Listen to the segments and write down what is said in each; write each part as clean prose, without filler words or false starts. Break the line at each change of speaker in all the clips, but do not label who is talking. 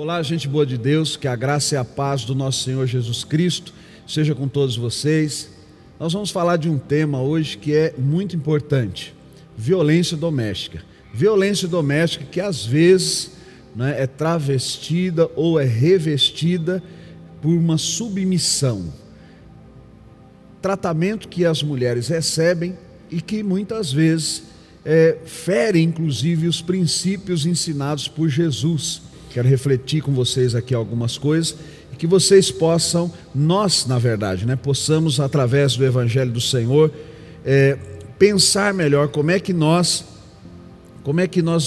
Olá, gente boa de Deus, que a graça e a paz do nosso Senhor Jesus Cristo seja com todos vocês. Nós vamos falar de um tema hoje que é muito importante: violência doméstica. Violência doméstica que às vezes é travestida ou é revestida por uma submissão. Tratamento que as mulheres recebem e que muitas vezes fere inclusive os princípios ensinados por Jesus. Quero refletir com vocês aqui algumas coisas e que vocês possam, nós na verdade, possamos através do Evangelho do Senhor pensar melhor como é que nós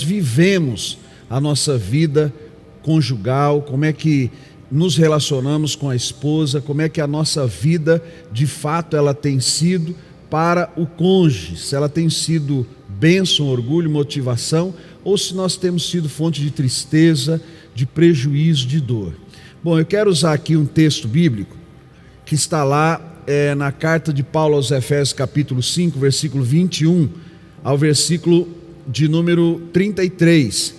vivemos a nossa vida conjugal, como é que nos relacionamos com a esposa, como é que a nossa vida de fato ela tem sido para o cônjuge, se ela tem sido bênção, orgulho, motivação, ou se nós temos sido fonte de tristeza, de prejuízo, de dor. Bom, eu quero usar aqui um texto bíblico que está lá na carta de Paulo aos Efésios, capítulo 5, versículo 21 ao versículo de número 33.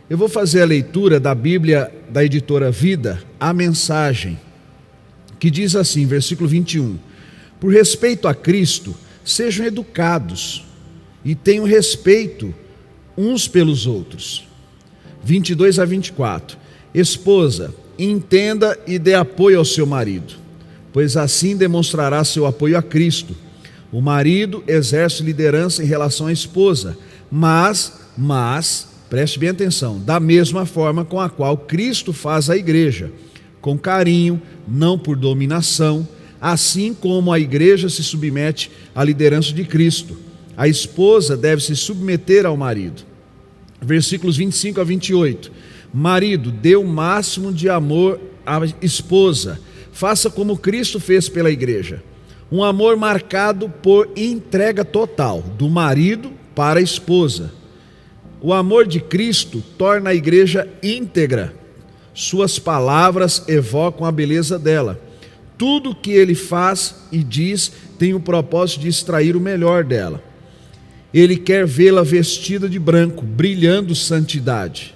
Eu vou fazer a leitura da Bíblia da editora Vida, a Mensagem, que diz assim, versículo 21: por respeito a Cristo, sejam educados e tenham respeito uns pelos outros. 22 a 24. Esposa, entenda e dê apoio ao seu marido, pois assim demonstrará seu apoio a Cristo. O marido exerce liderança em relação à esposa, mas, preste bem atenção, da mesma forma com a qual Cristo faz a igreja, com carinho, não por dominação, assim como a igreja se submete à liderança de Cristo. A esposa deve se submeter ao marido. Versículos 25 a 28. Marido, dê o máximo de amor à esposa. Faça como Cristo fez pela igreja. Um amor marcado por entrega total do marido para a esposa. O amor de Cristo torna a igreja íntegra. Suas palavras evocam a beleza dela. Tudo que ele faz e diz tem o propósito de extrair o melhor dela. Ele quer vê-la vestida de branco, brilhando santidade.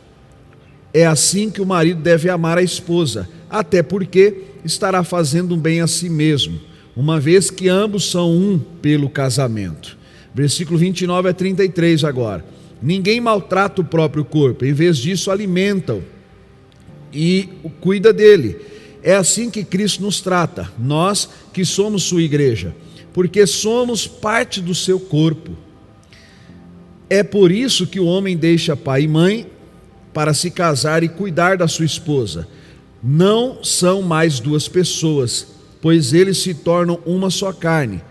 É assim que o marido deve amar a esposa, até porque estará fazendo um bem a si mesmo, uma vez que ambos são um pelo casamento. Versículo 29 a 33 agora. Ninguém maltrata o próprio corpo, em vez disso alimenta-o e cuida dele. É assim que Cristo nos trata, nós que somos sua igreja, porque somos parte do seu corpo. É por isso que o homem deixa pai e mãe para se casar e cuidar da sua esposa. Não são mais duas pessoas, pois eles se tornam uma só carne.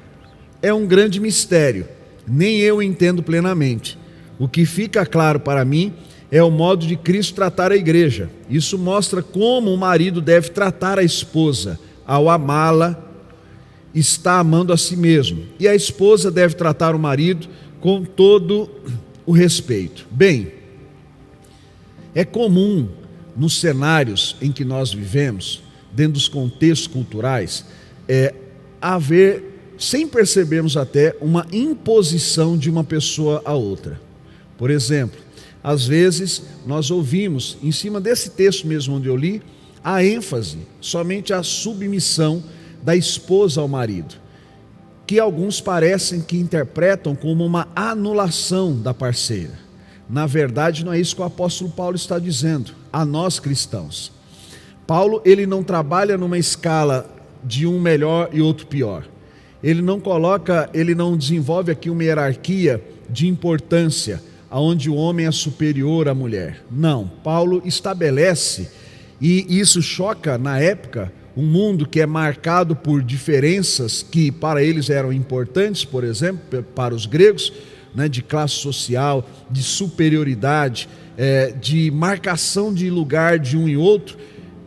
É um grande mistério, nem eu entendo plenamente. O que fica claro para mim é o modo de Cristo tratar a igreja. Isso mostra como o marido deve tratar a esposa. Ao amá-la, está amando a si mesmo. E a esposa deve tratar o marido com todo o respeito. Bem, é comum nos cenários em que nós vivemos, dentro dos contextos culturais, haver, sem percebermos até, uma imposição de uma pessoa a outra. Por exemplo, às vezes nós ouvimos, em cima desse texto mesmo onde eu li, a ênfase somente à submissão da esposa ao marido, que alguns parecem que interpretam como uma anulação da parceira. Na verdade, não é isso que o apóstolo Paulo está dizendo a nós cristãos. Paulo, ele não trabalha numa escala de um melhor e outro pior. Ele não desenvolve aqui uma hierarquia de importância, onde o homem é superior à mulher. Não, Paulo estabelece, e isso choca na época, um mundo que é marcado por diferenças que para eles eram importantes, por exemplo, para os gregos, de classe social, de superioridade, de marcação de lugar de um e outro.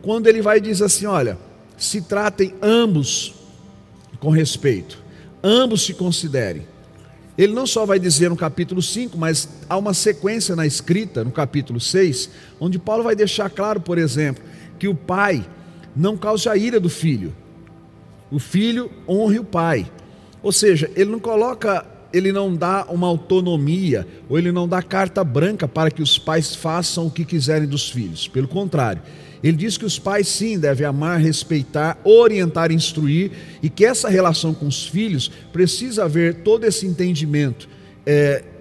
Quando ele vai dizer assim, olha, se tratem ambos com respeito, ambos se considerem. Ele não só vai dizer no capítulo 5, mas há uma sequência na escrita, no capítulo 6, onde Paulo vai deixar claro, por exemplo, que o pai não cause a ira do filho. O filho honre o pai. Ou seja, ele não coloca ele não dá uma autonomia, ou ele não dá carta branca para que os pais façam o que quiserem dos filhos. Pelo contrário, ele diz que os pais sim devem amar, respeitar, orientar, instruir, e que essa relação com os filhos precisa haver todo esse entendimento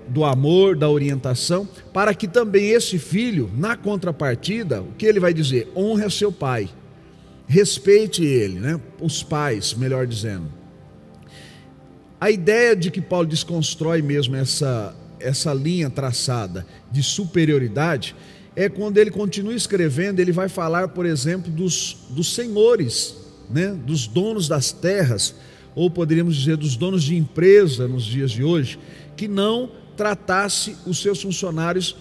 do amor, da orientação, para que também esse filho, na contrapartida, o que ele vai dizer? Honre a seu pai, respeite ele, né? Os pais, melhor dizendo. A ideia de que Paulo desconstrói mesmo essa linha traçada de superioridade é quando ele continua escrevendo, ele vai falar, por exemplo, dos senhores, né? Dos donos das terras, ou poderíamos dizer dos donos de empresa nos dias de hoje, que não tratasse os seus funcionários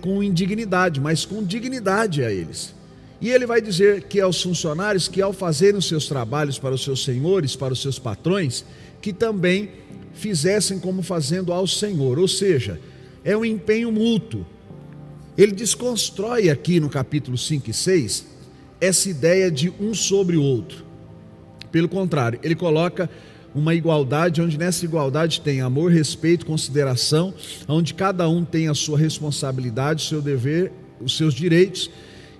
com indignidade, mas com dignidade a eles. E ele vai dizer que aos funcionários que ao fazerem os seus trabalhos para os seus senhores, para os seus patrões, que também fizessem como fazendo ao Senhor, ou seja, é um empenho mútuo. Ele desconstrói aqui no capítulo 5 e 6 essa ideia de um sobre o outro. Pelo contrário, ele coloca uma igualdade, onde nessa igualdade tem amor, respeito, consideração, onde cada um tem a sua responsabilidade, o seu dever, os seus direitos.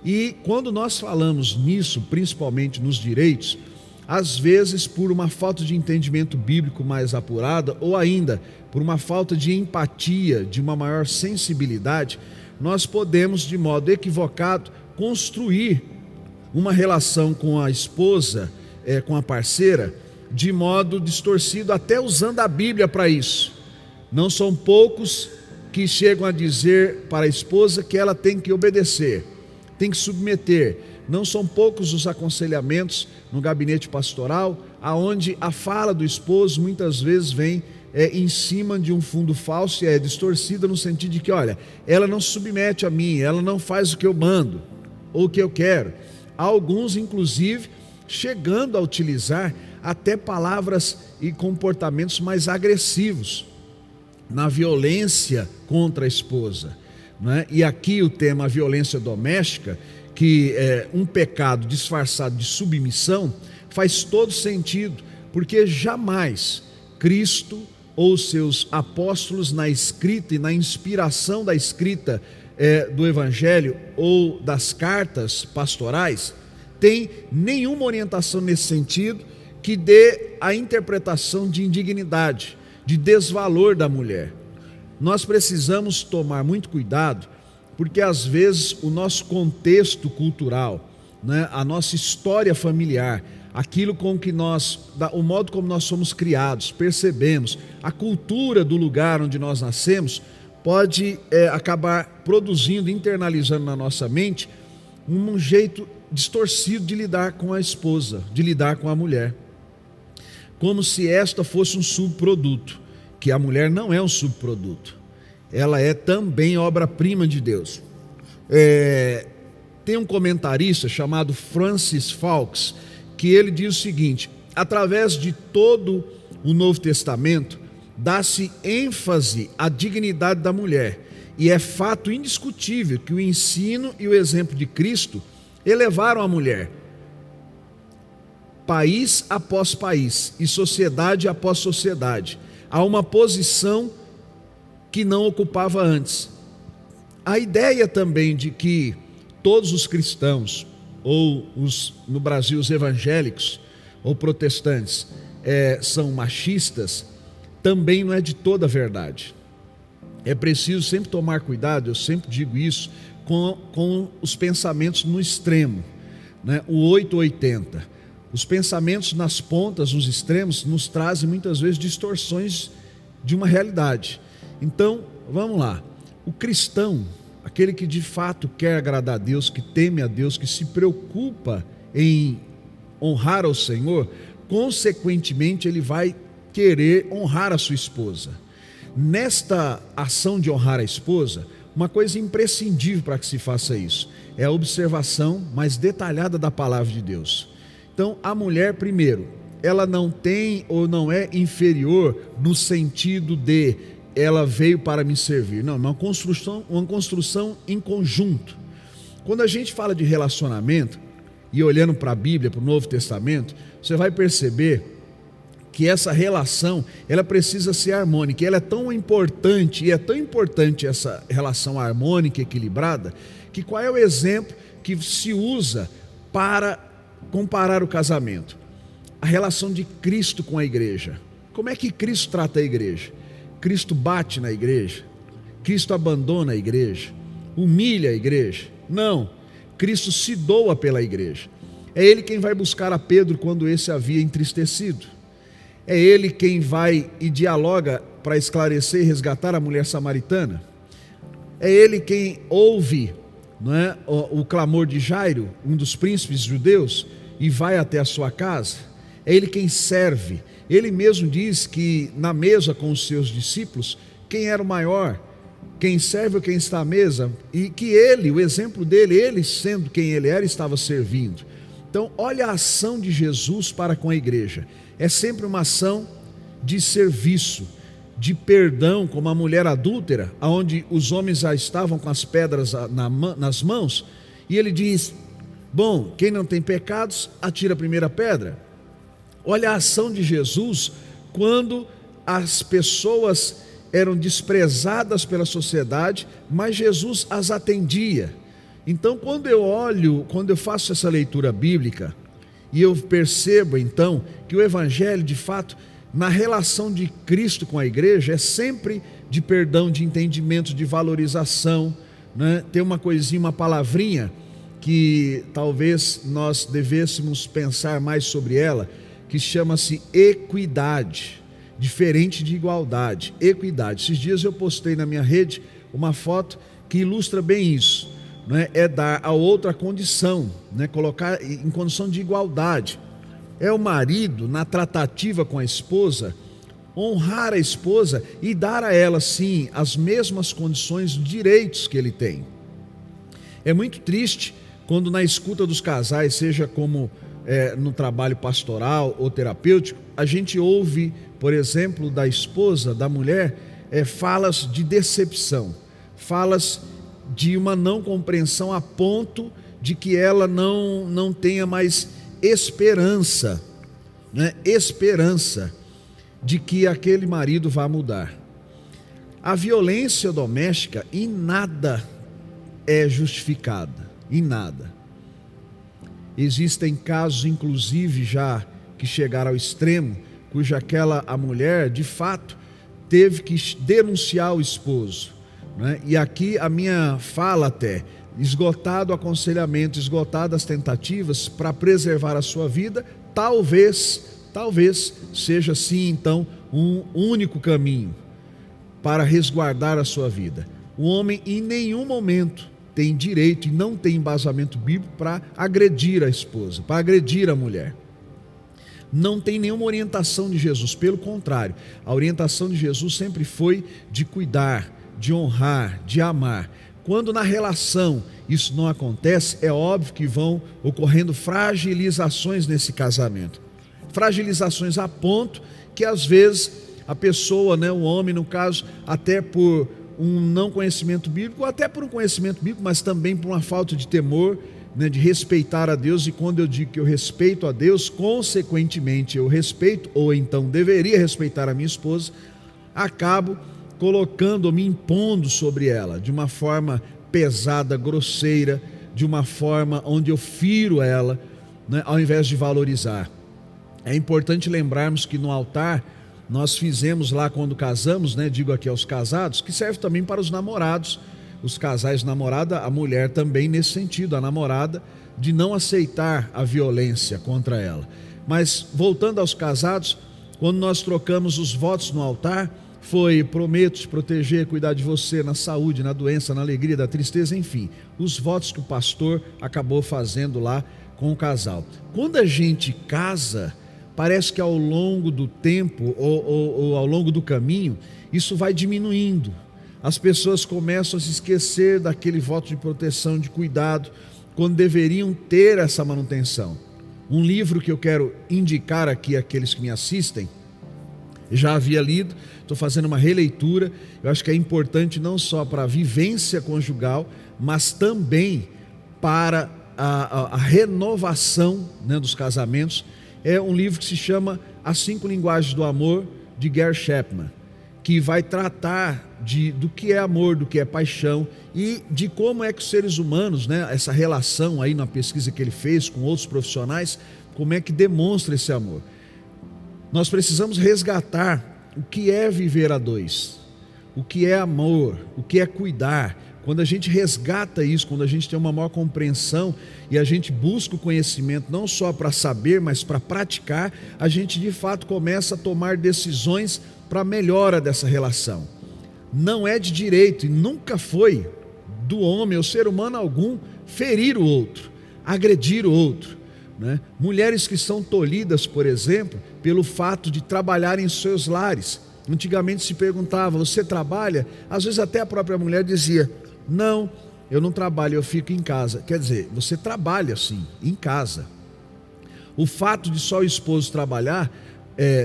E quando nós falamos nisso, principalmente nos direitos, às vezes por uma falta de entendimento bíblico mais apurada, ou ainda por uma falta de empatia, de uma maior sensibilidade, nós podemos, de modo equivocado, construir uma relação com a esposa, com a parceira, de modo distorcido, até usando a Bíblia para isso. Não são poucos que chegam a dizer para a esposa que ela tem que obedecer, tem que submeter. Não são poucos os aconselhamentos no gabinete pastoral, aonde a fala do esposo muitas vezes vem em cima de um fundo falso e é distorcida no sentido de que, olha, ela não se submete a mim, ela não faz o que eu mando ou o que eu quero. Há alguns, inclusive, chegando a utilizar até palavras e comportamentos mais agressivos na violência contra a esposa, né? E aqui o tema violência doméstica, que é um pecado disfarçado de submissão, faz todo sentido, porque jamais Cristo ou seus apóstolos, na escrita e na inspiração da escrita do Evangelho ou das cartas pastorais, tem nenhuma orientação nesse sentido que dê a interpretação de indignidade, de desvalor da mulher. Nós precisamos tomar muito cuidado, porque às vezes o nosso contexto cultural, né, a nossa história familiar, aquilo com que o modo como nós somos criados, percebemos, a cultura do lugar onde nós nascemos, pode acabar produzindo, internalizando na nossa mente, um jeito distorcido de lidar com a esposa, de lidar com a mulher, como se esta fosse um subproduto, que a mulher não é um subproduto, ela é também obra-prima de Deus. Tem um comentarista chamado Francis Fawkes, que ele diz o seguinte: através de todo o Novo Testamento, dá-se ênfase à dignidade da mulher, e é fato indiscutível que o ensino e o exemplo de Cristo elevaram a mulher, país após país e sociedade após sociedade, a uma posição que não ocupava antes. A ideia também de que todos os cristãos, ou no Brasil os evangélicos ou protestantes, são machistas, também não é de toda a verdade. É preciso sempre tomar cuidado, eu sempre digo isso, com os pensamentos no extremo, né? O 880. Os pensamentos nas pontas, nos extremos, nos trazem muitas vezes distorções de uma realidade. Então, vamos lá. O cristão, aquele que de fato quer agradar a Deus, que teme a Deus, que se preocupa em honrar ao Senhor, consequentemente ele vai querer honrar a sua esposa. Nesta ação de honrar a esposa, uma coisa imprescindível para que se faça isso é a observação mais detalhada da palavra de Deus. Então, a mulher, primeiro, ela não tem ou não é inferior no sentido de ela veio para me servir. Não, uma construção em conjunto. Quando a gente fala de relacionamento, e olhando para a Bíblia, para o Novo Testamento, você vai perceber que essa relação, ela precisa ser harmônica. Ela é tão importante, e é tão importante essa relação harmônica, equilibrada, que qual é o exemplo que se usa para comparar o casamento? A relação de Cristo com a igreja. Como é que Cristo trata a igreja? Cristo bate na igreja? Cristo abandona a igreja? Humilha a igreja? Não. Cristo se doa pela igreja. É Ele quem vai buscar a Pedro quando esse havia entristecido. É Ele quem vai e dialoga para esclarecer e resgatar a mulher samaritana. É Ele quem ouve, não é, o clamor de Jairo, um dos príncipes judeus, e vai até a sua casa. É Ele quem serve. Ele mesmo diz que na mesa com os seus discípulos, quem era o maior? Quem serve ou quem está à mesa? E que ele, o exemplo dele, ele sendo quem ele era, estava servindo. Então, olha a ação de Jesus para com a igreja. É sempre uma ação de serviço, de perdão, como a mulher adúltera, onde os homens já estavam com as pedras nas mãos, e ele diz: bom, quem não tem pecados, atira a primeira pedra. Olha a ação de Jesus quando as pessoas eram desprezadas pela sociedade, mas Jesus as atendia. Então, quando eu faço essa leitura bíblica, e eu percebo então que o evangelho, de fato, na relação de Cristo com a igreja, é sempre de perdão, de entendimento, de valorização, né? Tem uma coisinha, uma palavrinha que talvez nós devêssemos pensar mais sobre ela, que chama-se equidade, diferente de igualdade, equidade. Esses dias eu postei na minha rede uma foto que ilustra bem isso. É dar a outra condição, colocar em condição de igualdade. É o marido, na tratativa com a esposa, honrar a esposa e dar a ela, sim, as mesmas condições, direitos que ele tem. É muito triste quando na escuta dos casais, seja como no trabalho pastoral ou terapêutico, a gente ouve, por exemplo, da esposa, da mulher, falas de decepção, falas de uma não compreensão a ponto de que ela não tenha mais esperança, esperança de que aquele marido vá mudar. A violência doméstica em nada é justificada, em nada. Existem casos, inclusive, já que chegaram ao extremo, cuja a mulher, de fato, teve que denunciar o esposo. E aqui a minha fala até, esgotado o aconselhamento, esgotadas as tentativas para preservar a sua vida, talvez seja sim então um único caminho para resguardar a sua vida. O homem em nenhum momento tem direito e não tem embasamento bíblico para agredir a esposa, para agredir a mulher. Não tem nenhuma orientação de Jesus, pelo contrário, a orientação de Jesus sempre foi de cuidar, de honrar, de amar. Quando na relação isso não acontece, é óbvio que vão ocorrendo fragilizações nesse casamento. Fragilizações a ponto que às vezes a pessoa, o homem no caso, até por um não conhecimento bíblico, ou até por um conhecimento bíblico, mas também por uma falta de temor, de respeitar a Deus. E quando eu digo que eu respeito a Deus, consequentemente eu respeito, ou então deveria respeitar a minha esposa, acabo colocando ou me impondo sobre ela de uma forma pesada, grosseira, de uma forma onde eu firo ela, ao invés de valorizar. É importante lembrarmos que no altar nós fizemos lá quando casamos, digo aqui aos casados, que serve também para os namorados, os casais namorada, a mulher também nesse sentido, a namorada, de não aceitar a violência contra ela. Mas voltando aos casados, quando nós trocamos os votos no altar, foi: prometo te proteger, cuidar de você na saúde, na doença, na alegria, na tristeza, enfim, os votos que o pastor acabou fazendo lá com o casal. Quando a gente casa, parece que ao longo do tempo ou ao longo do caminho, isso vai diminuindo. As pessoas começam a se esquecer daquele voto de proteção, de cuidado, quando deveriam ter essa manutenção. Um livro que eu quero indicar aqui àqueles que me assistem, já havia lido, estou fazendo uma releitura. Eu acho que é importante não só para a vivência conjugal, mas também para a renovação dos casamentos. É um livro que se chama As 5 Linguagens do Amor, de Gary Chapman, que vai tratar do que é amor, do que é paixão e de como é que os seres humanos, né, essa relação aí na pesquisa que ele fez com outros profissionais, como é que demonstra esse amor. Nós precisamos resgatar o que é viver a dois, o que é amor, o que é cuidar. Quando a gente resgata isso, quando a gente tem uma maior compreensão e a gente busca o conhecimento não só para saber, mas para praticar, a gente de fato começa a tomar decisões para a melhora dessa relação. Não é de direito e nunca foi do homem ou ser humano algum ferir o outro, agredir o outro, né? Mulheres que são tolhidas, por exemplo, pelo fato de trabalhar em seus lares. Antigamente se perguntava: você trabalha? Às vezes até a própria mulher dizia: não, eu não trabalho, eu fico em casa. Quer dizer, você trabalha sim, em casa. O fato de só o esposo trabalhar,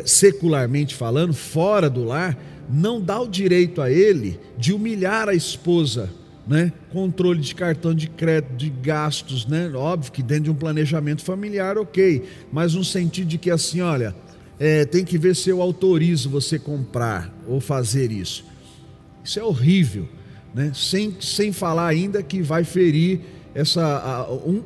secularmente falando, fora do lar, não dá o direito a ele de humilhar a esposa, né? Controle de cartão de crédito, de gastos, né? Óbvio que dentro de um planejamento familiar, ok, mas no sentido de que assim, olha, tem que ver se eu autorizo você comprar ou fazer isso. Isso é horrível, né? Sem falar ainda que vai ferir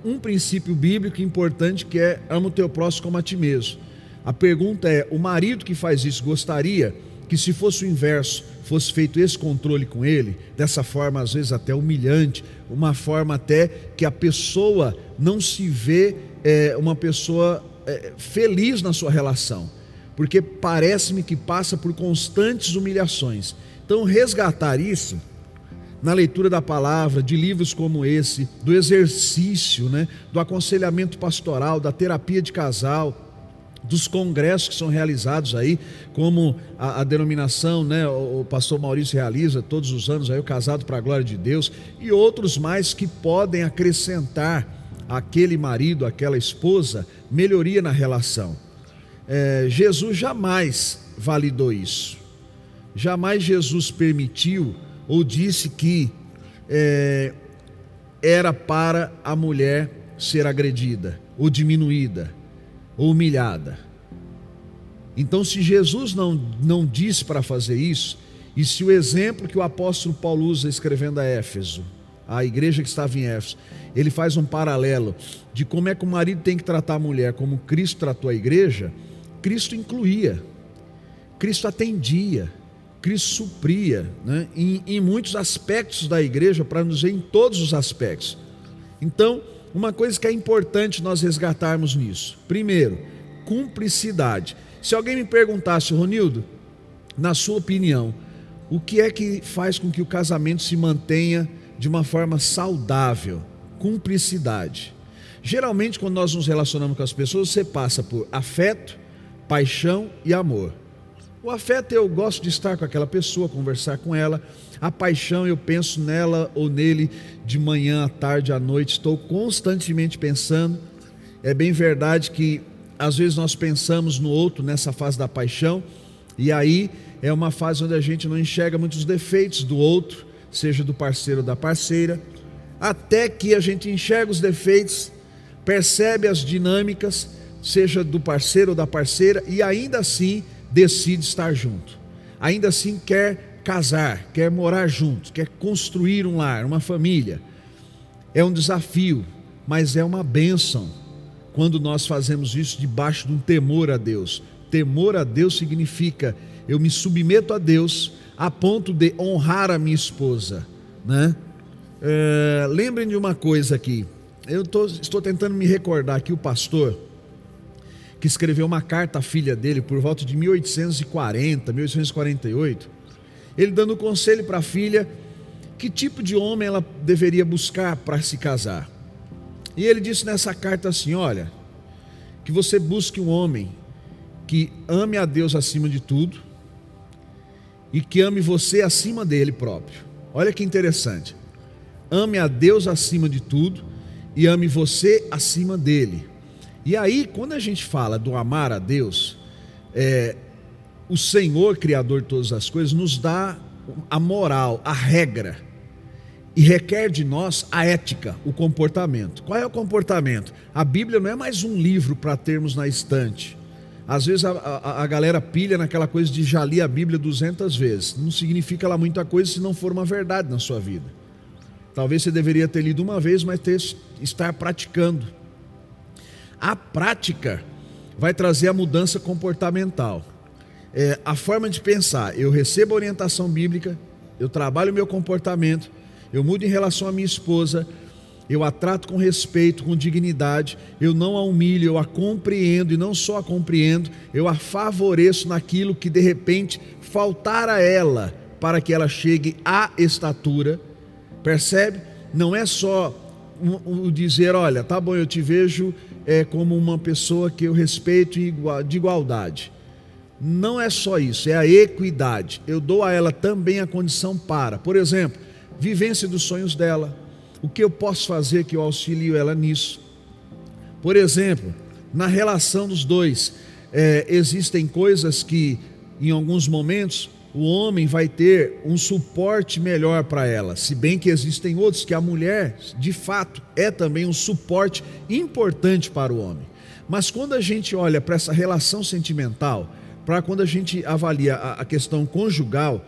um princípio bíblico importante, que é: ama o teu próximo como a ti mesmo. A pergunta é: o marido que faz isso gostaria que, se fosse o inverso, fosse feito esse controle com ele, dessa forma às vezes até humilhante, uma forma até que a pessoa não se vê uma pessoa feliz na sua relação, porque parece-me que passa por constantes humilhações. Então, resgatar isso na leitura da palavra, de livros como esse, do exercício, né, do aconselhamento pastoral, da terapia de casal, dos congressos que são realizados aí, como a denominação, né, o pastor Maurício realiza todos os anos aí, o Casado para a Glória de Deus, e outros mais que podem acrescentar àquele marido, àquela esposa, melhoria na relação. Jesus jamais validou isso. Jamais Jesus permitiu ou disse que era para a mulher ser agredida, ou diminuída, ou humilhada. Então, se Jesus não disse para fazer isso, e se o exemplo que o apóstolo Paulo usa escrevendo a Éfeso, a igreja que estava em Éfeso, ele faz um paralelo de como é que o marido tem que tratar a mulher, como Cristo tratou a igreja. Cristo incluía, Cristo atendia, Cristo supria, né, em muitos aspectos da igreja, para nos ver em todos os aspectos. Então, uma coisa que é importante nós resgatarmos nisso: primeiro, cumplicidade. Se alguém me perguntasse: Ronildo, na sua opinião, o que é que faz com que o casamento se mantenha de uma forma saudável? Cumplicidade. Geralmente, quando nós nos relacionamos com as pessoas, você passa por afeto, paixão e amor. O afeto, eu gosto de estar com aquela pessoa, conversar com ela. A paixão, eu penso nela ou nele de manhã, à tarde, à noite, estou constantemente pensando. É bem verdade que às vezes nós pensamos no outro nessa fase da paixão, e aí é uma fase onde a gente não enxerga muitos defeitos do outro, seja do parceiro ou da parceira, até que a gente enxerga os defeitos, percebe as dinâmicas, seja do parceiro ou da parceira, e ainda assim decide estar junto, ainda assim quer casar, quer morar junto, quer construir um lar, uma família. É um desafio, mas é uma bênção quando nós fazemos isso debaixo de um temor a Deus. Temor a Deus significa: eu me submeto a Deus a ponto de honrar a minha esposa, né? Lembrem de uma coisa aqui. Eu estou tentando me recordar aqui, o pastor que escreveu uma carta à filha dele por volta de 1840, 1848, ele dando conselho para a filha que tipo de homem ela deveria buscar para se casar. E ele disse nessa carta assim: olha, que você busque um homem que ame a Deus acima de tudo e que ame você acima dele próprio. Olha que interessante: ame a Deus acima de tudo e ame você acima dele. E aí, quando a gente fala do amar a Deus, o Senhor, Criador de todas as coisas, nos dá a moral, a regra, e requer de nós a ética, o comportamento. Qual é o comportamento? A Bíblia não é mais um livro para termos na estante. Às vezes a galera pilha naquela coisa de já ler a Bíblia 200 vezes. Não significa lá muita coisa se não for uma verdade na sua vida. Talvez você deveria ter lido uma vez, mas estar praticando. A prática vai trazer a mudança comportamental. A forma de pensar: eu recebo a orientação bíblica, eu trabalho o meu comportamento, eu mudo em relação à minha esposa, eu a trato com respeito, com dignidade, eu não a humilho, eu a compreendo, e não só a compreendo, eu a favoreço naquilo que de repente faltar a ela para que ela chegue à estatura. Percebe? Não é só o dizer: olha, tá bom, eu te vejo como uma pessoa que eu respeito de igualdade. Não é só isso, é a equidade. Eu dou a ela também a condição para, por exemplo, vivência dos sonhos dela. O que eu posso fazer que eu auxilio ela nisso? Por exemplo, na relação dos dois, existem coisas que em alguns momentos o homem vai ter um suporte melhor para ela, se bem que existem outros que a mulher, de fato, é também um suporte importante para o homem. Mas quando a gente olha para essa relação sentimental, para quando a gente avalia a questão conjugal,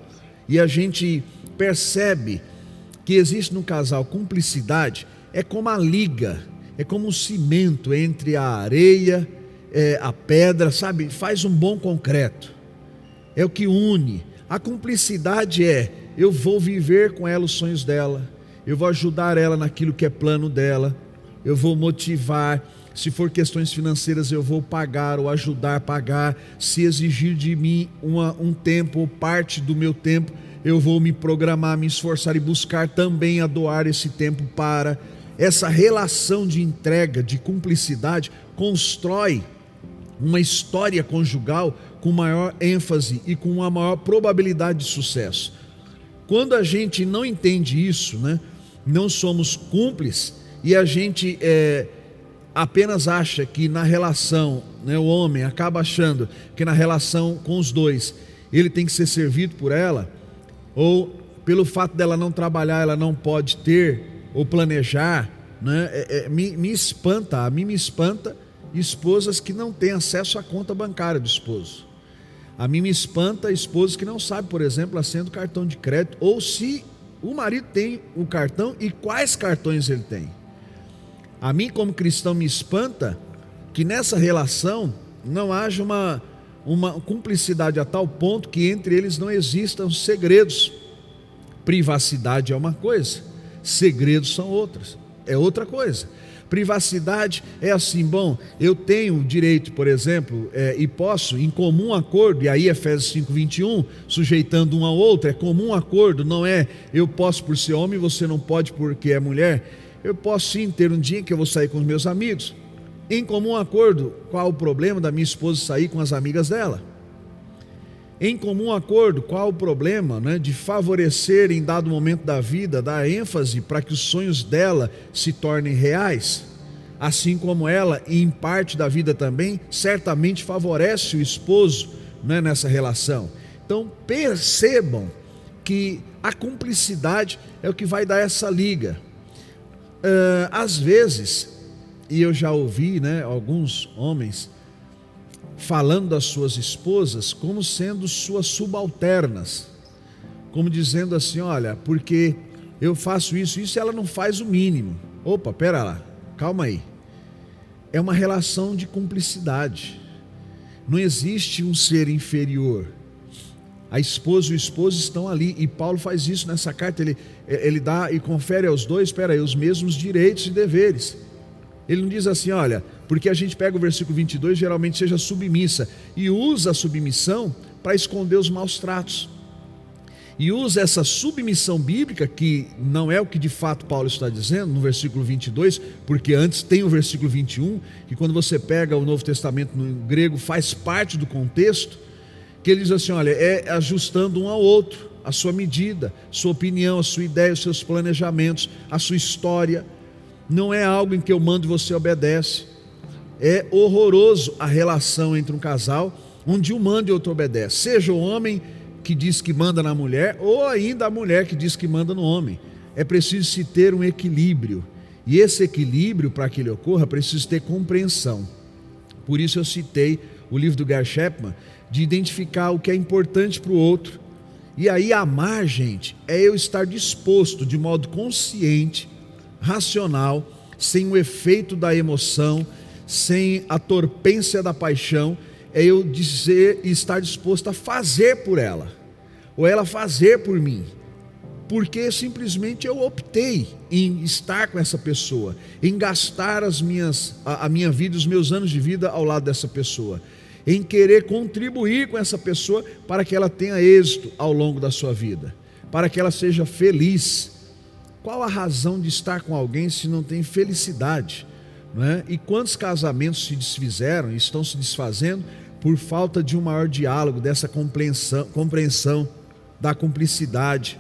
e a gente percebe que existe no casal cumplicidade, é como a liga, é como um cimento entre a areia, a pedra, sabe? Faz um bom concreto, é o que une. A cumplicidade eu vou viver com ela os sonhos dela, eu vou ajudar ela naquilo que é plano dela, eu vou motivar, se for questões financeiras eu vou pagar ou ajudar a pagar, se exigir de mim um tempo ou parte do meu tempo, eu vou me programar, me esforçar e buscar também a doar esse tempo para. Essa relação de entrega, de cumplicidade, constrói uma história conjugal com maior ênfase e com uma maior probabilidade de sucesso. Quando a gente não entende isso, né, não somos cúmplices, e a gente apenas acha que na relação, né, o homem acaba achando que na relação com os dois, ele tem que ser servido por ela, ou pelo fato dela não trabalhar, ela não pode ter ou planejar, né? A mim me espanta esposas que não têm acesso à conta bancária do esposo. A mim me espanta esposas que não sabem, por exemplo, a senha do cartão de crédito, ou se o marido tem o cartão e quais cartões ele tem. A mim, como cristão, me espanta que nessa relação não haja uma cumplicidade a tal ponto que entre eles não existam segredos. Privacidade é uma coisa, segredos são outras, é outra coisa. Privacidade é assim: bom, eu tenho direito, por exemplo, e posso, em comum acordo, e aí Efésios 5:21, sujeitando um ao outro, é comum acordo, não é eu posso por ser homem, você não pode porque é mulher. Eu posso sim ter um dia que eu vou sair com os meus amigos. Em comum acordo, qual o problema da minha esposa sair com as amigas dela? Em comum acordo, qual o problema, né, de favorecer em dado momento da vida, dar ênfase para que os sonhos dela se tornem reais? Assim como ela, em parte da vida também, certamente favorece o esposo, né, nessa relação. Então percebam que a cumplicidade é o que vai dar essa liga. Às vezes, e eu já ouvi, né, alguns homens falando das suas esposas como sendo suas subalternas, como dizendo assim: olha, porque eu faço isso e ela não faz o mínimo. Opa, pera lá, calma aí. É uma relação de cumplicidade. Não existe um ser inferior. A esposa e o esposo estão ali, e Paulo faz isso nessa carta. Ele dá e confere aos dois, os mesmos direitos e deveres. Ele não diz assim: olha, porque a gente pega o versículo 22, geralmente seja submissa, e usa a submissão para esconder os maus tratos. E usa essa submissão bíblica, que não é o que de fato Paulo está dizendo no versículo 22, porque antes tem o versículo 21, que quando você pega o Novo Testamento no grego faz parte do contexto, que ele diz assim: olha, é ajustando um ao outro, a sua medida, sua opinião, a sua ideia, os seus planejamentos, a sua história. Não é algo em que eu mando e você obedece. É horroroso a relação entre um casal onde um manda e outro obedece, seja o homem que diz que manda na mulher, ou ainda a mulher que diz que manda no homem. É preciso se ter um equilíbrio, e esse equilíbrio, para que ele ocorra, precisa ter compreensão. Por isso eu citei o livro do Gary Chapman, de identificar o que é importante para o outro. E aí amar, gente, é eu estar disposto de modo consciente, racional, sem o efeito da emoção, sem a torpência da paixão, é eu dizer e estar disposto a fazer por ela, ou ela fazer por mim, porque simplesmente eu optei em estar com essa pessoa, em gastar a minha vida, os meus anos de vida ao lado dessa pessoa, em querer contribuir com essa pessoa para que ela tenha êxito ao longo da sua vida, para que ela seja feliz. Qual a razão de estar com alguém se não tem felicidade? Não é? E quantos casamentos se desfizeram e estão se desfazendo por falta de um maior diálogo, dessa compreensão da cumplicidade,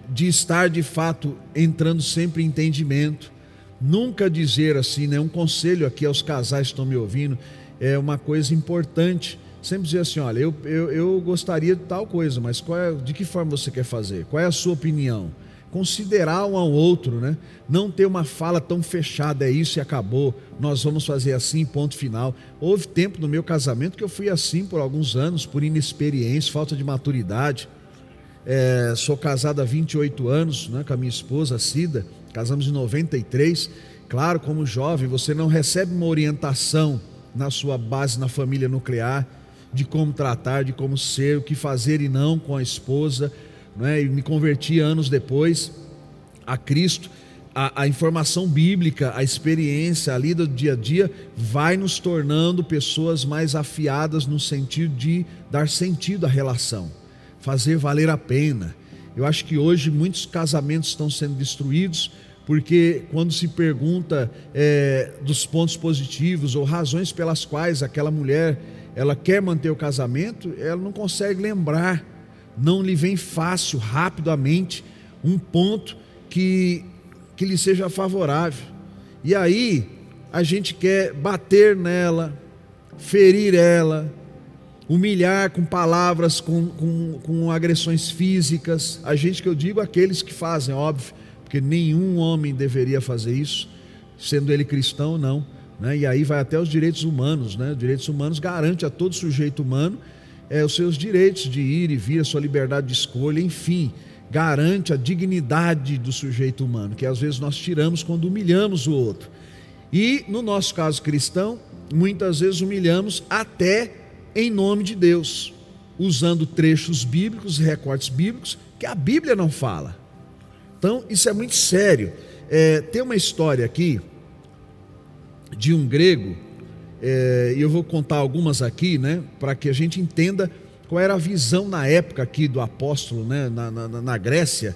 de estar de fato entrando sempre em entendimento. Nunca dizer assim, né? Um conselho aqui aos casais que estão me ouvindo, é uma coisa importante, sempre dizer assim, olha, eu gostaria de tal coisa, mas de que forma você quer fazer? Qual é a sua opinião? Considerar um ao outro, né? Não ter uma fala tão fechada, é isso e acabou, nós vamos fazer assim, ponto final. Houve tempo no meu casamento que eu fui assim por alguns anos, por inexperiência, falta de maturidade. Sou casado há 28 anos, né, com a minha esposa, a Cida, casamos em 93. Claro, como jovem, você não recebe uma orientação na sua base, na família nuclear, de como tratar, de como ser, o que fazer e não com a esposa, né? E me converti anos depois a Cristo. A informação bíblica, a experiência, a lida do dia a dia vai nos tornando pessoas mais afiadas no sentido de dar sentido à relação, fazer valer a pena. Eu acho que hoje muitos casamentos estão sendo destruídos porque quando se pergunta dos pontos positivos ou razões pelas quais aquela mulher ela quer manter o casamento, ela não consegue lembrar, não lhe vem fácil, rapidamente, um ponto que lhe seja favorável. E aí a gente quer bater nela, ferir ela, humilhar com palavras, com agressões físicas. A gente, que eu digo, aqueles que fazem, óbvio, porque nenhum homem deveria fazer isso, sendo ele cristão, não, né? E aí vai até os direitos humanos, né? Os direitos humanos garantem a todo sujeito humano os seus direitos de ir e vir, a sua liberdade de escolha, enfim, garante a dignidade do sujeito humano, que às vezes nós tiramos quando humilhamos o outro. E no nosso caso cristão, muitas vezes humilhamos até em nome de Deus, usando trechos bíblicos, recortes bíblicos, que a Bíblia não fala. Então isso é muito sério. Tem uma história aqui de um grego, e eu vou contar algumas aqui, né, para que a gente entenda qual era a visão na época aqui do apóstolo, né, na Grécia,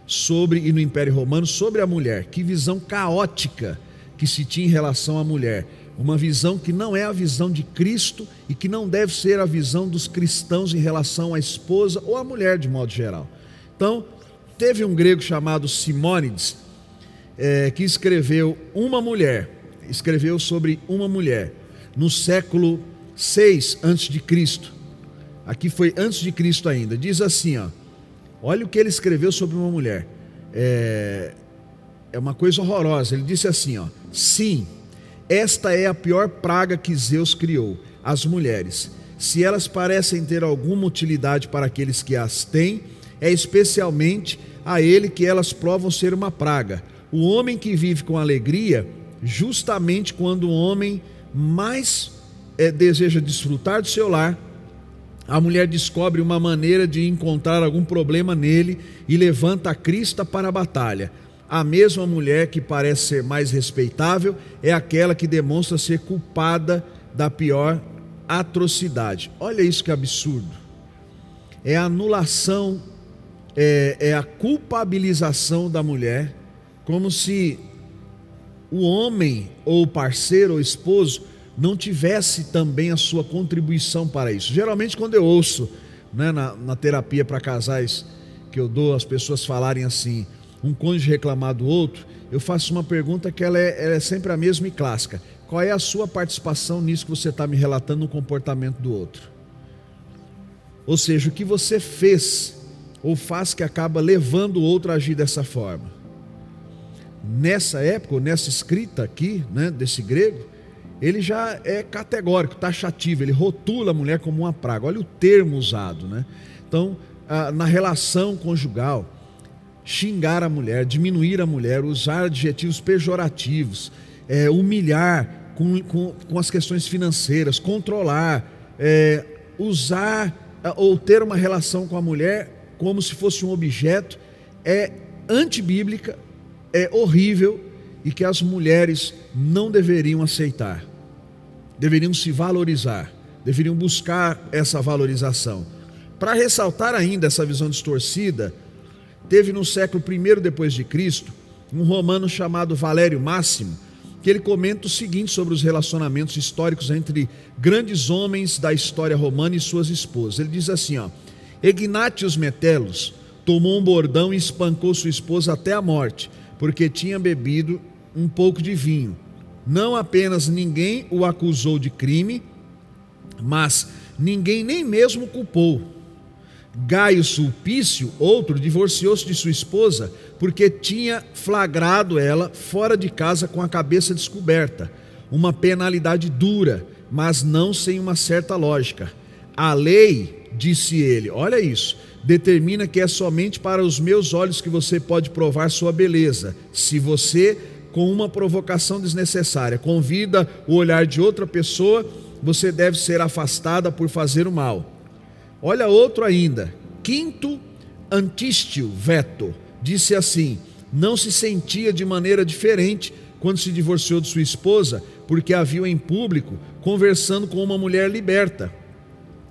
e no Império Romano, sobre a mulher. Que visão caótica que se tinha em relação à mulher. Uma visão que não é a visão de Cristo e que não deve ser a visão dos cristãos em relação à esposa ou à mulher de modo geral. Então, teve um grego chamado Simônides, que escreveu sobre uma mulher no século 6 a.C. Aqui foi antes de Cristo ainda. Diz assim, ó, olha o que ele escreveu sobre uma mulher. É uma coisa horrorosa. Ele disse assim, ó: sim, esta é a pior praga que Zeus criou, as mulheres. Se elas parecem ter alguma utilidade para aqueles que as têm, é especialmente a ele que elas provam ser uma praga. O homem que vive com alegria, justamente quando o homem mais deseja desfrutar do seu lar, a mulher descobre uma maneira de encontrar algum problema nele e levanta a crista para a batalha. A mesma mulher que parece ser mais respeitável é aquela que demonstra ser culpada da pior atrocidade. Olha isso, que absurdo. É a anulação, é a culpabilização da mulher, como se o homem ou o parceiro ou esposo não tivesse também a sua contribuição para isso. Geralmente quando eu ouço, né, na terapia para casais que eu dou, as pessoas falarem assim, um cônjuge reclamar do outro, eu faço uma pergunta que ela é sempre a mesma e clássica: qual é a sua participação nisso que você está me relatando no comportamento do outro? Ou seja, o que você fez ou faz que acaba levando o outro a agir dessa forma. Nessa época, nessa escrita aqui, né, desse grego, ele já é categórico, taxativo, ele rotula a mulher como uma praga. Olha o termo usado, né? Então, na relação conjugal, xingar a mulher, diminuir a mulher, usar adjetivos pejorativos, humilhar com as questões financeiras, controlar, usar ou ter uma relação com a mulher como se fosse um objeto, é antibíblica, é horrível e que as mulheres não deveriam aceitar. Deveriam se valorizar, deveriam buscar essa valorização. Para ressaltar ainda essa visão distorcida, teve no século I depois de Cristo um romano chamado Valério Máximo, que ele comenta o seguinte sobre os relacionamentos históricos entre grandes homens da história romana e suas esposas. Ele diz assim, Egnatius Metellus tomou um bordão e espancou sua esposa até a morte, porque tinha bebido um pouco de vinho. Não apenas ninguém o acusou de crime, mas ninguém nem mesmo o culpou. Gaio Sulpício, outro, divorciou-se de sua esposa porque tinha flagrado ela fora de casa com a cabeça descoberta. Uma penalidade dura, mas não sem uma certa lógica. A lei, disse ele, olha isso, determina que é somente para os meus olhos que você pode provar sua beleza. Se você, com uma provocação desnecessária, convida o olhar de outra pessoa, você deve ser afastada por fazer o mal. Olha outro ainda, Quinto Antístio Veto, disse assim, não se sentia de maneira diferente quando se divorciou de sua esposa, porque a viu em público conversando com uma mulher liberta,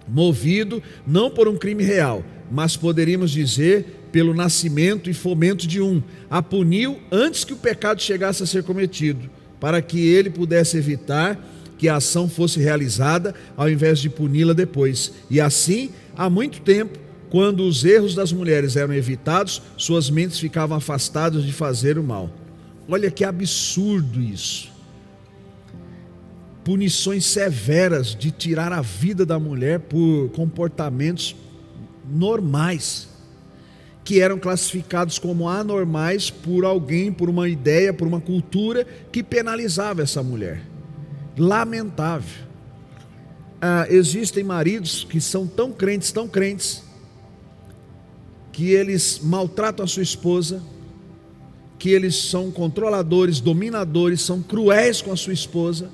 movido não por um crime real, mas poderíamos dizer pelo nascimento e fomento de um, a puniu antes que o pecado chegasse a ser cometido, para que ele pudesse evitar que a ação fosse realizada ao invés de puni-la depois. E assim, há muito tempo, quando os erros das mulheres eram evitados, suas mentes ficavam afastadas de fazer o mal. Olha que absurdo isso. Punições severas de tirar a vida da mulher por comportamentos normais, que eram classificados como anormais por alguém, por uma ideia, por uma cultura que penalizava essa mulher. Lamentável. Existem maridos que são tão crentes, que eles maltratam a sua esposa, que eles são controladores, dominadores, são cruéis com a sua esposa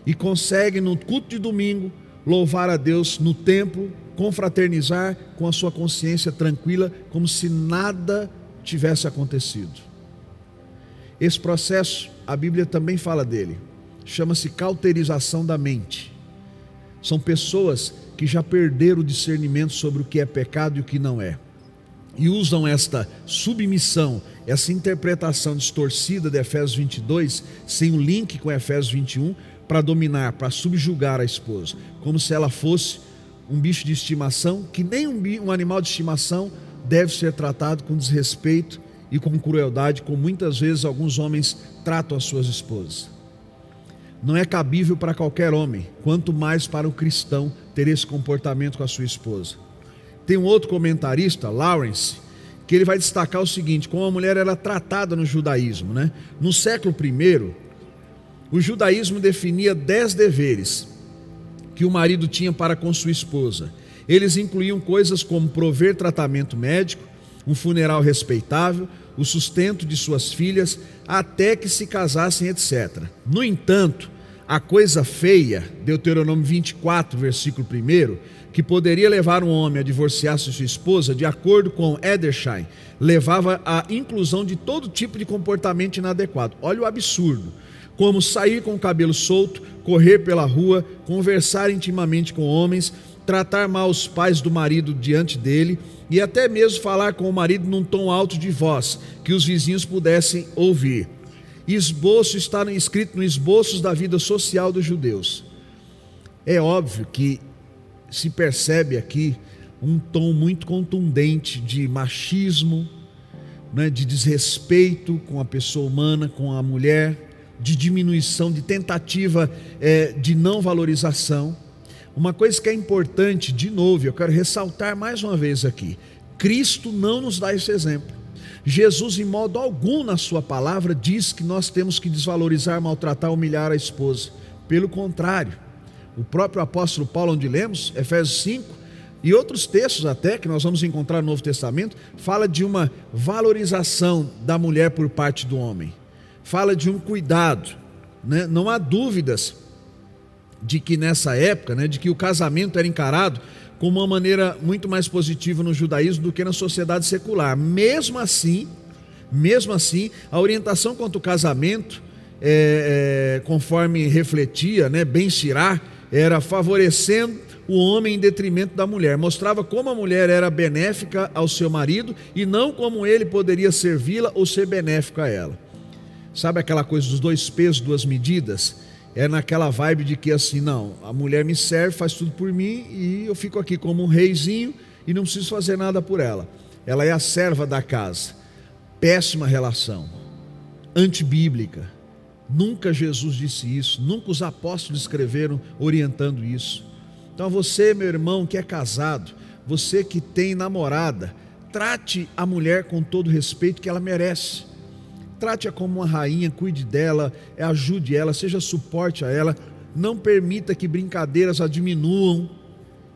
e conseguem no culto de domingo louvar a Deus no templo, confraternizar com a sua consciência tranquila, como se nada tivesse acontecido. Esse processo, a Bíblia também fala dele, chama-se cauterização da mente. São pessoas que já perderam o discernimento sobre o que é pecado e o que não é, e usam esta submissão, essa interpretação distorcida de Efésios 22, sem o link com Efésios 21, para dominar, para subjugar a esposa, como se ela fosse um bicho de estimação, que nem um animal de estimação deve ser tratado com desrespeito e com crueldade, como muitas vezes alguns homens tratam as suas esposas. Não é cabível para qualquer homem, quanto mais para o cristão, ter esse comportamento com a sua esposa. Tem um outro comentarista, Lawrence, que ele vai destacar o seguinte, como a mulher era tratada no judaísmo, né? No século I, o judaísmo definia 10 deveres que o marido tinha para com sua esposa. Eles incluíam coisas como prover tratamento médico, um funeral respeitável, o sustento de suas filhas, até que se casassem, etc. No entanto, a coisa feia, Deuteronômio 24, versículo 1, que poderia levar um homem a divorciar-se de sua esposa, de acordo com Edersheim, levava à inclusão de todo tipo de comportamento inadequado. Olha o absurdo, como sair com o cabelo solto, correr pela rua, conversar intimamente com homens, tratar mal os pais do marido diante dele e até mesmo falar com o marido num tom alto de voz, que os vizinhos pudessem ouvir. Esboço está escrito no esboços da vida social dos judeus. É óbvio que se percebe aqui um tom muito contundente de machismo, né, de desrespeito com a pessoa humana, com a mulher, de diminuição, de tentativa de não valorização. Uma coisa que é importante, de novo, eu quero ressaltar mais uma vez aqui, Cristo não nos dá esse exemplo. Jesus, em modo algum na sua palavra, diz que nós temos que desvalorizar, maltratar, humilhar a esposa. Pelo contrário, o próprio apóstolo Paulo, onde lemos, Efésios 5, e outros textos até, que nós vamos encontrar no Novo Testamento, fala de uma valorização da mulher por parte do homem. Fala de um cuidado, né? Não há dúvidas de que nessa época, né, de que o casamento era encarado como uma maneira muito mais positiva no judaísmo do que na sociedade secular. Mesmo assim, a orientação quanto ao casamento, conforme refletia, né, Ben Sirá, era favorecendo o homem em detrimento da mulher. Mostrava como a mulher era benéfica ao seu marido e não como ele poderia servi-la ou ser benéfico a ela. Sabe aquela coisa dos 2 pesos, 2 medidas? É naquela vibe de que assim, não, a mulher me serve, faz tudo por mim e eu fico aqui como um reizinho e não preciso fazer nada por ela. Ela é a serva da casa. Péssima relação, antibíblica. Nunca Jesus disse isso, nunca os apóstolos escreveram orientando isso. Então você, meu irmão, que é casado, você que tem namorada, trate a mulher com todo o respeito que ela merece. Trate-a como uma rainha, cuide dela, ajude ela, seja suporte a ela. Não permita que brincadeiras a diminuam,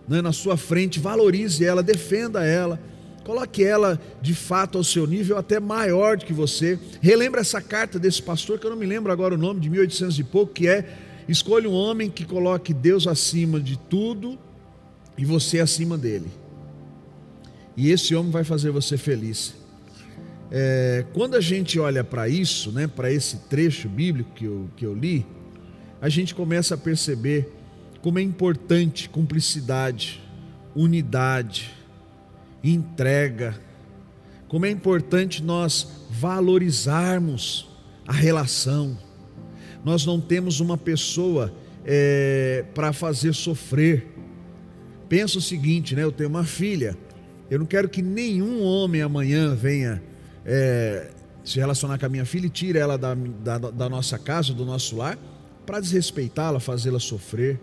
né, na sua frente. Valorize ela, defenda ela. Coloque ela de fato ao seu nível, até maior do que você. Relembra essa carta desse pastor, que eu não me lembro agora o nome, de 1800 e pouco, que é: escolha um homem que coloque Deus acima de tudo e você acima dele. E esse homem vai fazer você feliz. Quando a gente olha para isso, né, para esse trecho bíblico que eu li, a gente começa a perceber como é importante cumplicidade, unidade, entrega, como é importante nós valorizarmos a relação. Nós não temos uma pessoa para fazer sofrer. Pensa o seguinte, né? Eu tenho uma filha, eu não quero que nenhum homem amanhã venha se relacionar com a minha filha e tire ela da nossa casa, do nosso lar, para desrespeitá-la, fazê-la sofrer,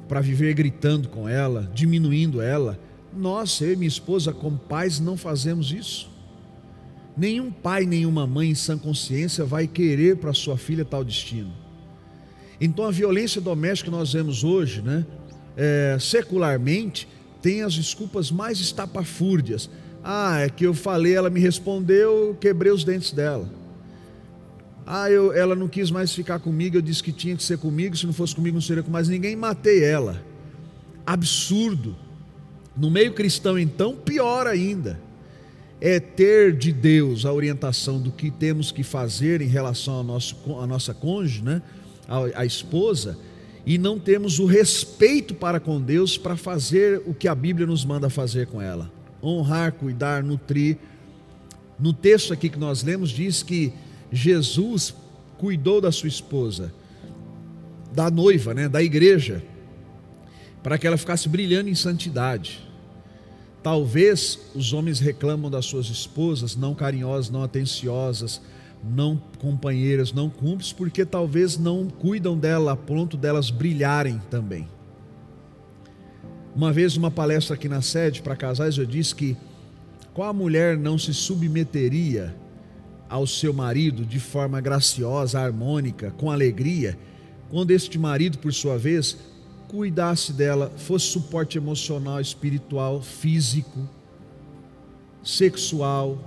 para viver gritando com ela, diminuindo ela. Nós, eu e minha esposa, como pais, não fazemos isso. Nenhum pai, nenhuma mãe em sã consciência vai querer para sua filha tal destino. Então a violência doméstica que nós vemos hoje, né, secularmente, tem as desculpas mais estapafúrdias. É que eu falei, ela me respondeu, eu quebrei os dentes dela. Ela não quis mais ficar comigo, eu disse que tinha que ser comigo, se não fosse comigo não seria com mais ninguém, matei ela. Absurdo. No meio cristão então, pior ainda. É ter de Deus a orientação do que temos que fazer em relação à nossa cônjuge, né? a esposa, e não temos o respeito para com Deus para fazer o que a Bíblia nos manda fazer com ela. Honrar, cuidar, nutrir. No texto aqui que nós lemos diz que Jesus cuidou da sua esposa, da noiva, né, da igreja, para que ela ficasse brilhando em santidade. Talvez os homens reclamam das suas esposas não carinhosas, não atenciosas, não companheiras, não cúmplices, porque talvez não cuidam dela a ponto delas brilharem também. Uma vez, numa palestra aqui na sede para casais, eu disse que qual mulher não se submeteria ao seu marido de forma graciosa, harmônica, com alegria, quando este marido, por sua vez, cuidasse dela, fosse suporte emocional, espiritual, físico, sexual,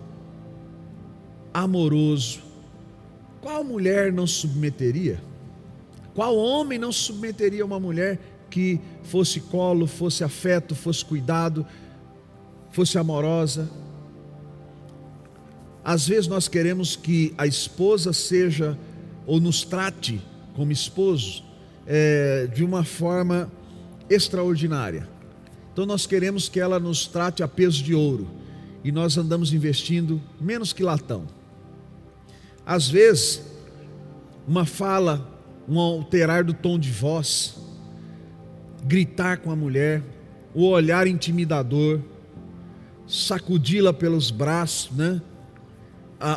amoroso. Qual mulher não se submeteria? Qual homem não se submeteria a uma mulher que fosse colo, fosse afeto, fosse cuidado, fosse amorosa? Às vezes nós queremos que a esposa seja, ou nos trate como esposo, de uma forma extraordinária. Então nós queremos que ela nos trate a peso de ouro, e nós andamos investindo menos que latão. Às vezes, uma fala, um alterar do tom de voz, gritar com a mulher, o olhar intimidador, sacudi-la pelos braços, né?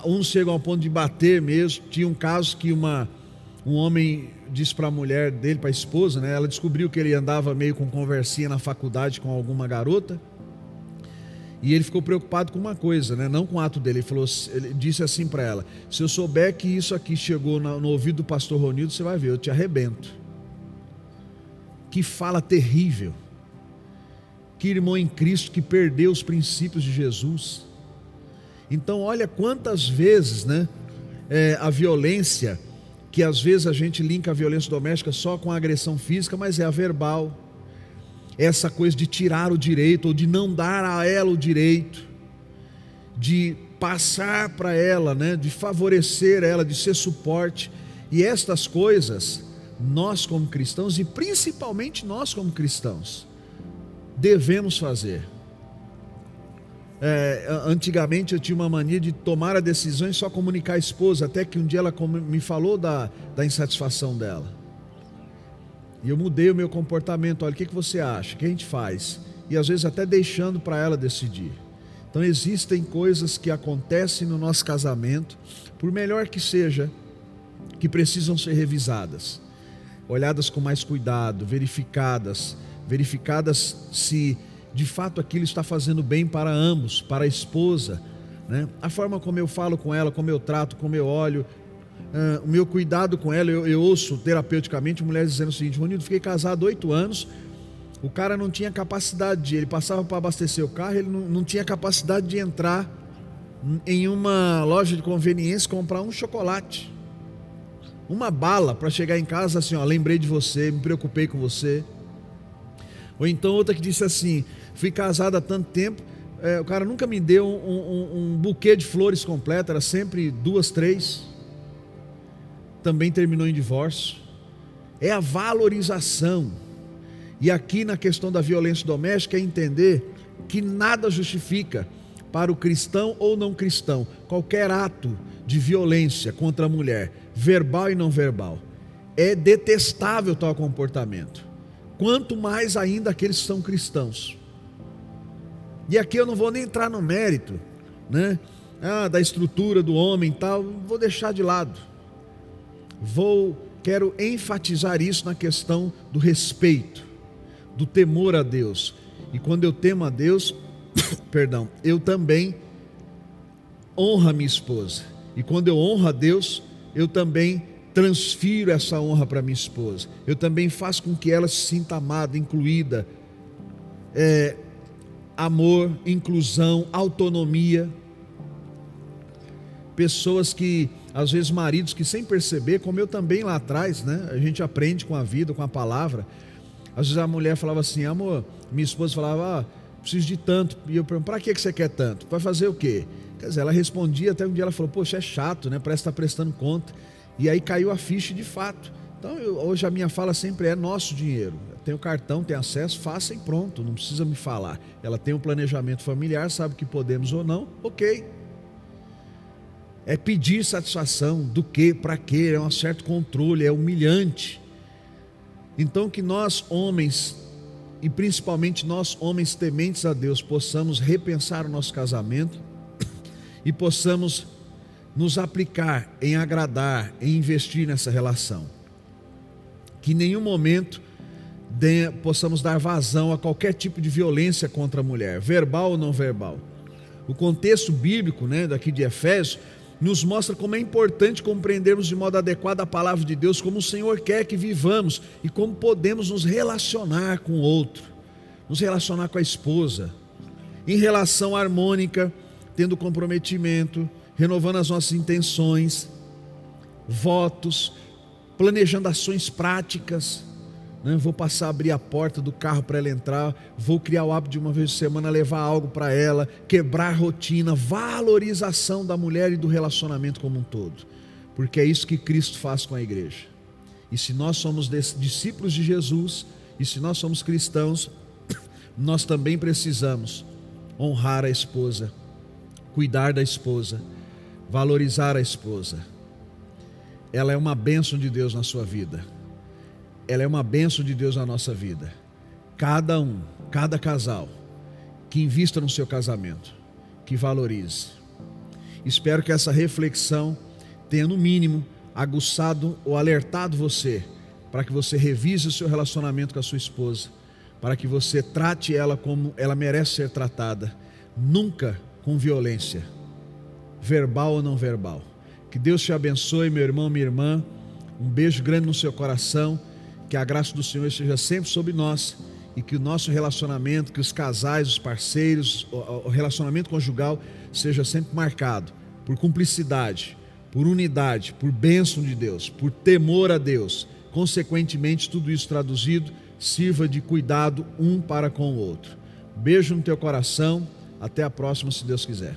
Uns chegam ao ponto de bater mesmo. Tinha um caso que um homem disse para a mulher dele, para a esposa, né? Ela descobriu que ele andava meio com conversinha na faculdade com alguma garota, E ele ficou preocupado com uma coisa, né? Não com o ato dele. Ele disse assim para ela: se eu souber que isso aqui chegou no ouvido do pastor Ronildo, você vai ver, eu te arrebento. Que fala terrível. Que irmão em Cristo que perdeu os princípios de Jesus. Então olha quantas vezes, né, a violência, que às vezes a gente linka a violência doméstica só com a agressão física, mas é a verbal. Essa coisa de tirar o direito, ou de não dar a ela o direito, de passar para ela, né, de favorecer ela, de ser suporte. E estas coisas, nós como cristãos, e principalmente nós como cristãos, devemos fazer. Antigamente eu tinha uma mania de tomar a decisão e só comunicar à esposa, até que um dia ela me falou da insatisfação dela. E eu mudei o meu comportamento. Olha, o que você acha? O que a gente faz? E às vezes até deixando para ela decidir. Então existem coisas que acontecem no nosso casamento, por melhor que seja, que precisam ser revisadas, olhadas com mais cuidado, verificadas se de fato aquilo está fazendo bem para ambos, para a esposa, né? A forma como eu falo com ela, como eu trato, como eu olho, o meu cuidado com ela. Eu ouço terapeuticamente mulheres dizendo o seguinte: Ronildo, fiquei casado 8 anos, o cara não tinha capacidade ele passava para abastecer o carro, ele não tinha capacidade de entrar em uma loja de conveniência, comprar um chocolate, uma bala, para chegar em casa assim, ó, lembrei de você, me preocupei com você. Ou então outra que disse assim: fui casada há tanto tempo, o cara nunca me deu um buquê de flores completo, era sempre 2, 3. Também terminou em divórcio. É a valorização. E aqui na questão da violência doméstica é entender que nada justifica para o cristão ou não cristão qualquer ato de violência contra a mulher, verbal e não verbal. É detestável tal comportamento, quanto mais ainda aqueles que são cristãos. E aqui eu não vou nem entrar no mérito, né, da estrutura do homem e tal, vou deixar de lado. Quero enfatizar isso na questão do respeito, do temor a Deus. E quando eu temo a Deus, perdão, eu também honro a minha esposa. E quando eu honro a Deus, eu também transfiro essa honra para minha esposa. Eu também faço com que ela se sinta amada, incluída. Amor, inclusão, autonomia. Pessoas que, às vezes maridos que sem perceber, como eu também lá atrás, né? A gente aprende com a vida, com a palavra. Às vezes a mulher falava assim: amor, minha esposa falava: preciso de tanto. E eu pergunto: para que você quer tanto? Para fazer o quê? Quer dizer, ela respondia, até um dia ela falou: poxa, é chato, né? Parece estar prestando conta. E aí caiu a ficha de fato. Então hoje a minha fala sempre é nosso dinheiro. Tem o cartão, tem acesso, faça e pronto, não precisa me falar. Ela tem um planejamento familiar, sabe que podemos ou não, ok. É pedir satisfação do que, para quê, é um certo controle, é humilhante. Então que nós homens, e principalmente nós homens tementes a Deus, possamos repensar o nosso casamento e possamos nos aplicar em agradar, em investir nessa relação. Que em nenhum momento possamos dar vazão a qualquer tipo de violência contra a mulher, verbal ou não verbal. O contexto bíblico, né, daqui de Efésios, nos mostra como é importante compreendermos de modo adequado a palavra de Deus, como o Senhor quer que vivamos e como podemos nos relacionar com o outro, nos relacionar com a esposa, em relação harmônica, tendo comprometimento, renovando as nossas intenções, votos, planejando ações práticas. Vou passar a abrir a porta do carro para ela entrar, vou criar o hábito de uma vez por semana levar algo para ela, quebrar a rotina, valorização da mulher e do relacionamento como um todo, porque é isso que Cristo faz com a igreja. E se nós somos discípulos de Jesus, e se nós somos cristãos, nós também precisamos honrar a esposa, cuidar da esposa, valorizar a esposa. Ela é uma bênção de Deus na sua vida. Ela é uma bênção de Deus na nossa vida. Cada casal que invista no seu casamento, que valorize. Espero que essa reflexão tenha no mínimo aguçado ou alertado você, para que você revise o seu relacionamento com a sua esposa, para que você trate ela como ela merece ser tratada, nunca com violência, verbal ou não verbal. Que Deus te abençoe, meu irmão, minha irmã. Um beijo grande no seu coração. Que a graça do Senhor esteja sempre sobre nós e que o nosso relacionamento, que os casais, os parceiros, o relacionamento conjugal seja sempre marcado por cumplicidade, por unidade, por bênção de Deus, por temor a Deus. Consequentemente, tudo isso traduzido, sirva de cuidado um para com o outro. Beijo no teu coração. Até a próxima, se Deus quiser.